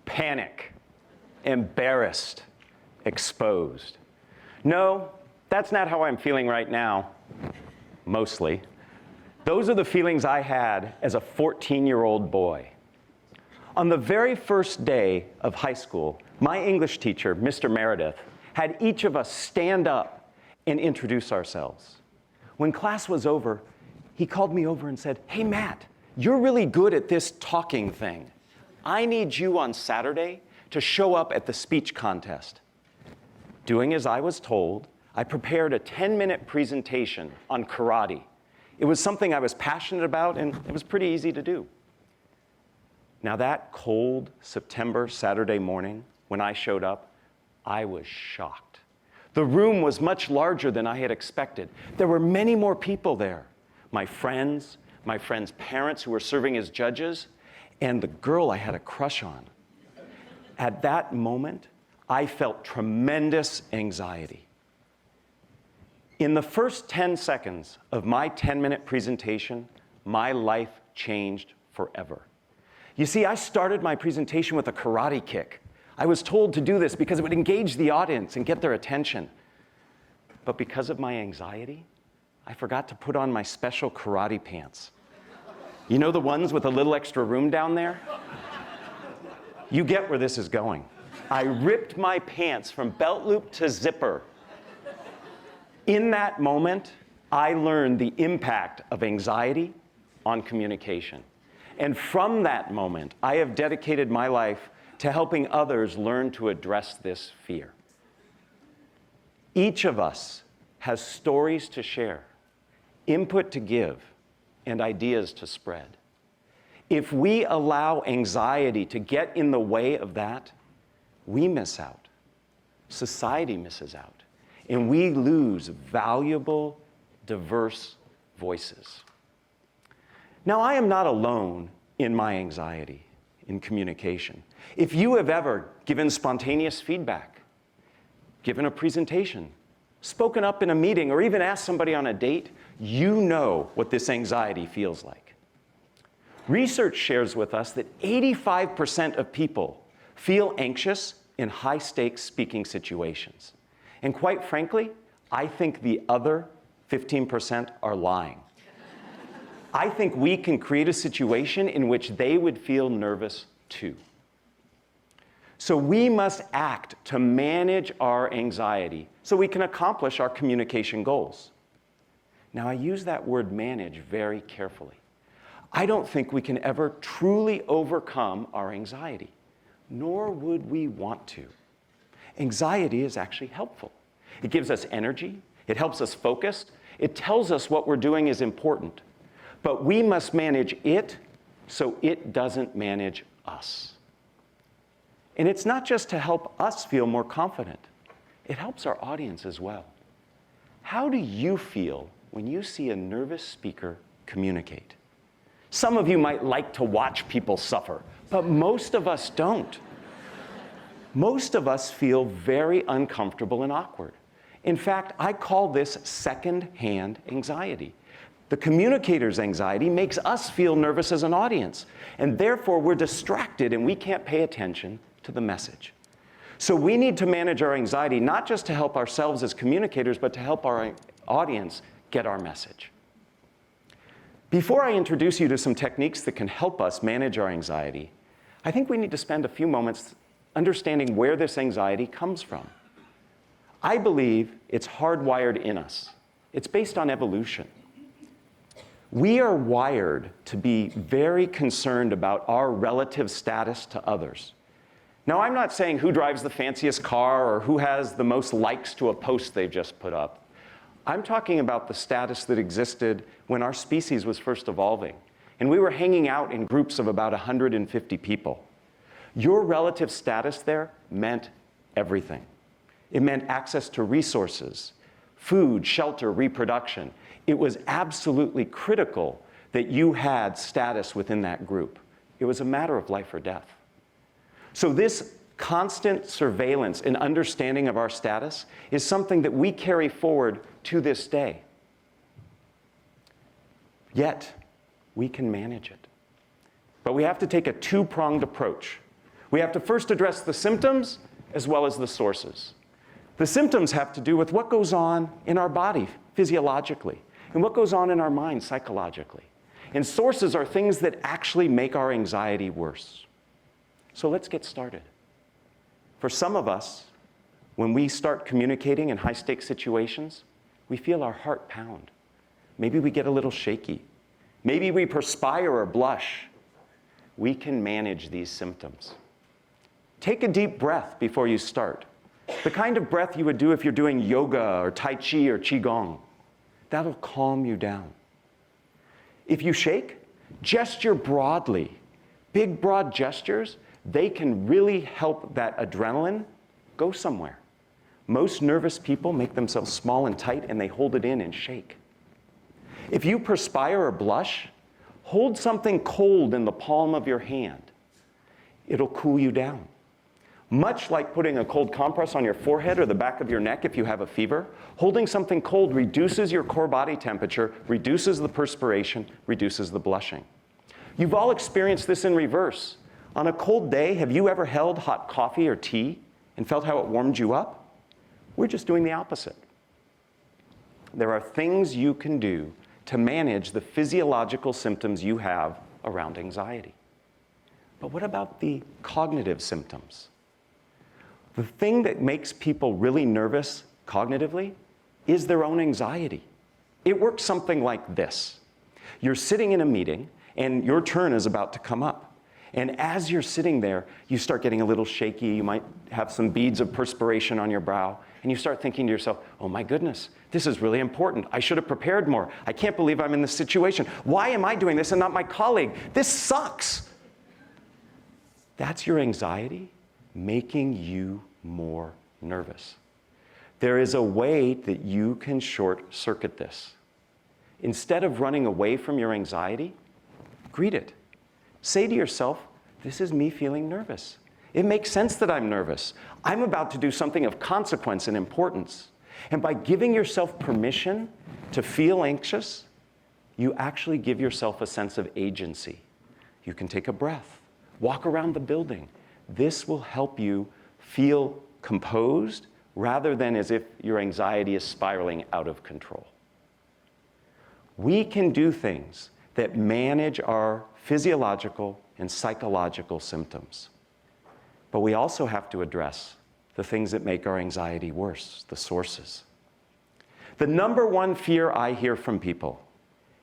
panic, embarrassed, exposed. No, that's not how I'm feeling right now, mostly. Those are the feelings I had as a 14-year-old boy. On the very first day of high school, my English teacher, Mr. Meredith, had each of us stand up and introduce ourselves. When class was over, he called me over and said, "Hey, Matt, you're really good at this talking thing. I need you on Saturday to show up at the speech contest." Doing as I was told, I prepared a 10-minute presentation on karate. It was something I was passionate about, and it was pretty easy to do. Now, that cold September Saturday morning, when I showed up, I was shocked. The room was much larger than I had expected. There were many more people there. My friends' parents who were serving as judges, and the girl I had a crush on. At that moment, I felt tremendous anxiety. In the first 10 seconds of my 10-minute presentation, my life changed forever. You see, I started my presentation with a karate kick. I was told to do this because it would engage the audience and get their attention. But because of my anxiety, I forgot to put on my special karate pants. You know the ones with a little extra room down there? You get where this is going. I ripped my pants from belt loop to zipper. In that moment, I learned the impact of anxiety on communication. And from that moment, I have dedicated my life to helping others learn to address this fear. Each of us has stories to share, input to give, and ideas to spread. If we allow anxiety to get in the way of that, we miss out. Society misses out. And we lose valuable, diverse voices. Now, I am not alone in my anxiety in communication. If you have ever given spontaneous feedback, given a presentation, spoken up in a meeting, or even asked somebody on a date, you know what this anxiety feels like. Research shares with us that 85% of people feel anxious in high-stakes speaking situations. And quite frankly, I think the other 15% are lying. I think we can create a situation in which they would feel nervous too. So we must act to manage our anxiety so we can accomplish our communication goals. Now, I use that word manage very carefully. I don't think we can ever truly overcome our anxiety, nor would we want to. Anxiety is actually helpful. It gives us energy, it helps us focus, it tells us what we're doing is important. But we must manage it so it doesn't manage us. And it's not just to help us feel more confident, it helps our audience as well. How do you feel when you see a nervous speaker communicate? Some of you might like to watch people suffer, but most of us don't. Most of us feel very uncomfortable and awkward. In fact, I call this second-hand anxiety. The communicator's anxiety makes us feel nervous as an audience, and therefore we're distracted and we can't pay attention to the message. So we need to manage our anxiety, not just to help ourselves as communicators, but to help our audience get our message. Before I introduce you to some techniques that can help us manage our anxiety, I think we need to spend a few moments understanding where this anxiety comes from. I believe it's hardwired in us. It's based on evolution. We are wired to be very concerned about our relative status to others. Now, I'm not saying who drives the fanciest car or who has the most likes to a post they've just put up. I'm talking about the status that existed when our species was first evolving, and we were hanging out in groups of about 150 people. Your relative status there meant everything. It meant access to resources, food, shelter, reproduction. It was absolutely critical that you had status within that group. It was a matter of life or death. So this constant surveillance and understanding of our status is something that we carry forward to this day. Yet, we can manage it. But we have to take a two-pronged approach. We have to first address the symptoms as well as the sources. The symptoms have to do with what goes on in our body physiologically and what goes on in our mind psychologically. And sources are things that actually make our anxiety worse. So let's get started. For some of us, when we start communicating in high-stakes situations, we feel our heart pound. Maybe we get a little shaky. Maybe we perspire or blush. We can manage these symptoms. Take a deep breath before you start. The kind of breath you would do if you're doing yoga or Tai Chi or Qigong. That'll calm you down. If you shake, gesture broadly. Big, broad gestures, they can really help that adrenaline go somewhere. Most nervous people make themselves small and tight and they hold it in and shake. If you perspire or blush, hold something cold in the palm of your hand. It'll cool you down. Much like putting a cold compress on your forehead or the back of your neck if you have a fever, holding something cold reduces your core body temperature, reduces the perspiration, reduces the blushing. You've all experienced this in reverse. On a cold day, have you ever held hot coffee or tea and felt how it warmed you up? We're just doing the opposite. There are things you can do to manage the physiological symptoms you have around anxiety. But what about the cognitive symptoms? The thing that makes people really nervous cognitively is their own anxiety. It works something like this. You're sitting in a meeting and your turn is about to come up. And as you're sitting there, you start getting a little shaky. You might have some beads of perspiration on your brow. And you start thinking to yourself, oh my goodness, this is really important. I should have prepared more. I can't believe I'm in this situation. Why am I doing this and not my colleague? This sucks. That's your anxiety making you more nervous. There is a way that you can short circuit this. Instead of running away from your anxiety, greet it. Say to yourself, this is me feeling nervous. It makes sense that I'm nervous. I'm about to do something of consequence and importance. And by giving yourself permission to feel anxious, you actually give yourself a sense of agency. You can take a breath, walk around the building. This will help you feel composed rather than as if your anxiety is spiraling out of control. We can do things that manage our physiological and psychological symptoms. But we also have to address the things that make our anxiety worse, the sources. The number one fear I hear from people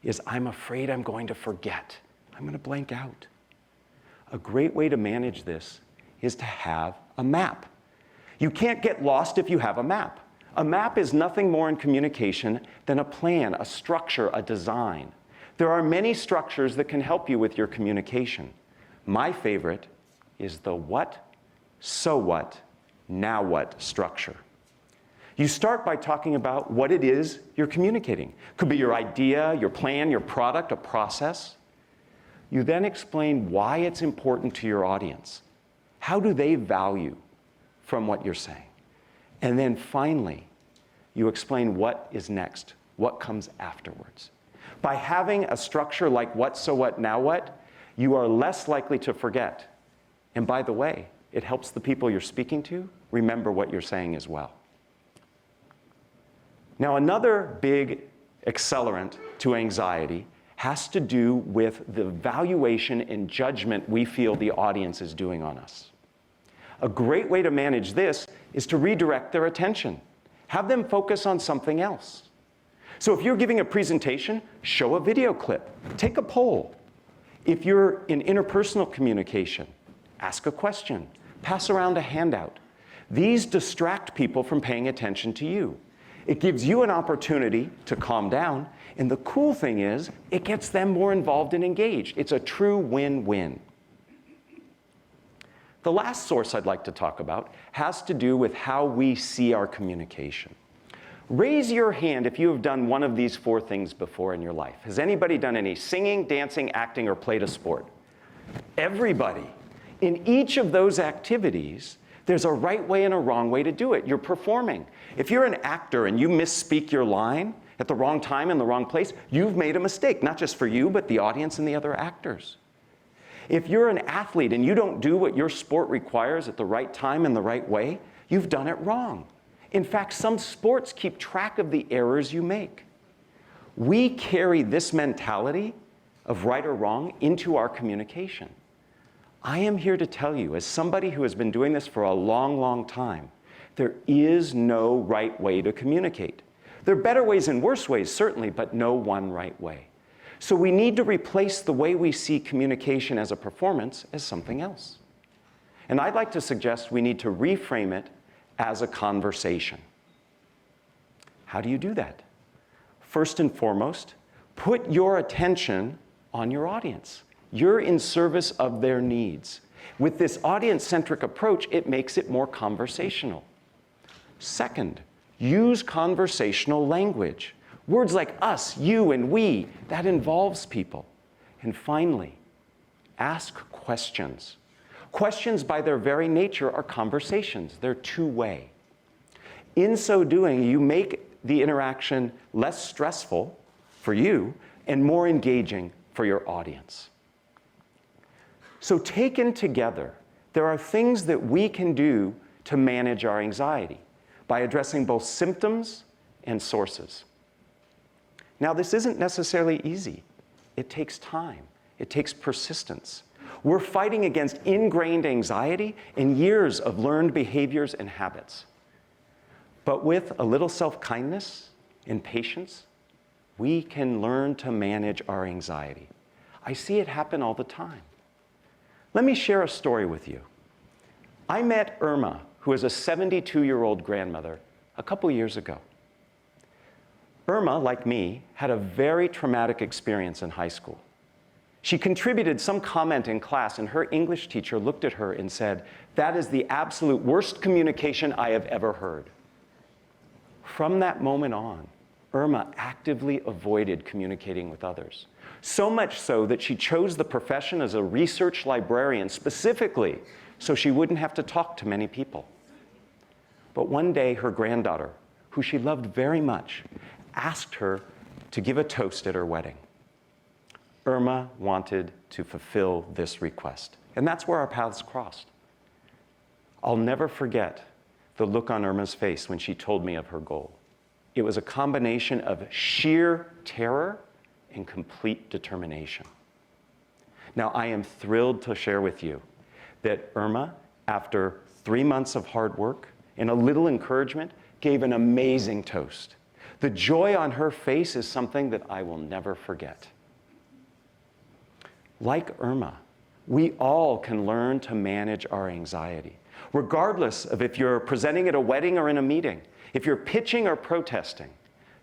is, I'm afraid I'm going to forget. I'm going to blank out. A great way to manage this is to have a map. You can't get lost if you have a map. A map is nothing more in communication than a plan, a structure, a design. There are many structures that can help you with your communication. My favorite is the what, so what, now what structure. You start by talking about what it is you're communicating. Could be your idea, your plan, your product, a process. You then explain why it's important to your audience. How do they value from what you're saying? And then finally, you explain what is next, what comes afterwards. By having a structure like what, so what, now what, you are less likely to forget. And by the way, it helps the people you're speaking to remember what you're saying as well. Now, another big accelerant to anxiety has to do with the valuation and judgment we feel the audience is doing on us. A great way to manage this is to redirect their attention. Have them focus on something else. So if you're giving a presentation, show a video clip, take a poll. If you're in interpersonal communication, ask a question, pass around a handout. These distract people from paying attention to you. It gives you an opportunity to calm down, and the cool thing is, it gets them more involved and engaged. It's a true win-win. The last source I'd like to talk about has to do with how we see our communication. Raise your hand if you have done one of these 4 things before in your life. Has anybody done any singing, dancing, acting, or played a sport? Everybody. In each of those activities, there's a right way and a wrong way to do it. You're performing. If you're an actor and you misspeak your line at the wrong time in the wrong place, you've made a mistake, not just for you, but the audience and the other actors. If you're an athlete and you don't do what your sport requires at the right time and the right way, you've done it wrong. In fact, some sports keep track of the errors you make. We carry this mentality of right or wrong into our communication. I am here to tell you, as somebody who has been doing this for a long, long time, there is no right way to communicate. There are better ways and worse ways, certainly, but no one right way. So we need to replace the way we see communication as a performance as something else. And I'd like to suggest we need to reframe it as a conversation. How do you do that? First and foremost, put your attention on your audience. You're in service of their needs. With this audience-centric approach, it makes it more conversational. Second, use conversational language. Words like us, you, and we, that involves people. And finally, ask questions. Questions by their very nature are conversations. They're two-way. In so doing, you make the interaction less stressful for you and more engaging for your audience. So taken together, there are things that we can do to manage our anxiety by addressing both symptoms and sources. Now, this isn't necessarily easy. It takes time. It takes persistence. We're fighting against ingrained anxiety and years of learned behaviors and habits. But with a little self-kindness and patience, we can learn to manage our anxiety. I see it happen all the time. Let me share a story with you. I met Irma, who is a 72-year-old grandmother, a couple years ago. Irma, like me, had a very traumatic experience in high school. She contributed some comment in class, and her English teacher looked at her and said, "That is the absolute worst communication I have ever heard." From that moment on, Irma actively avoided communicating with others. So much so that she chose the profession as a research librarian specifically so she wouldn't have to talk to many people. But one day, her granddaughter, who she loved very much, asked her to give a toast at her wedding. Irma wanted to fulfill this request, and that's where our paths crossed. I'll never forget the look on Irma's face when she told me of her goal. It was a combination of sheer terror and complete determination. Now, I am thrilled to share with you that Irma, after 3 months of hard work and a little encouragement, gave an amazing toast. The joy on her face is something that I will never forget. Like Irma, we all can learn to manage our anxiety, regardless of if you're presenting at a wedding or in a meeting. If you're pitching or protesting,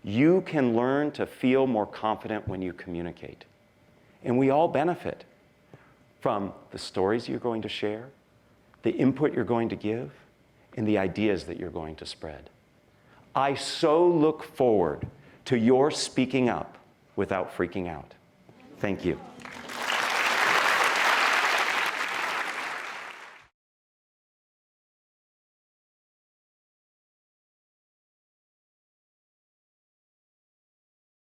you can learn to feel more confident when you communicate. And we all benefit from the stories you're going to share, the input you're going to give, and the ideas that you're going to spread. I so look forward to your speaking up without freaking out. Thank you.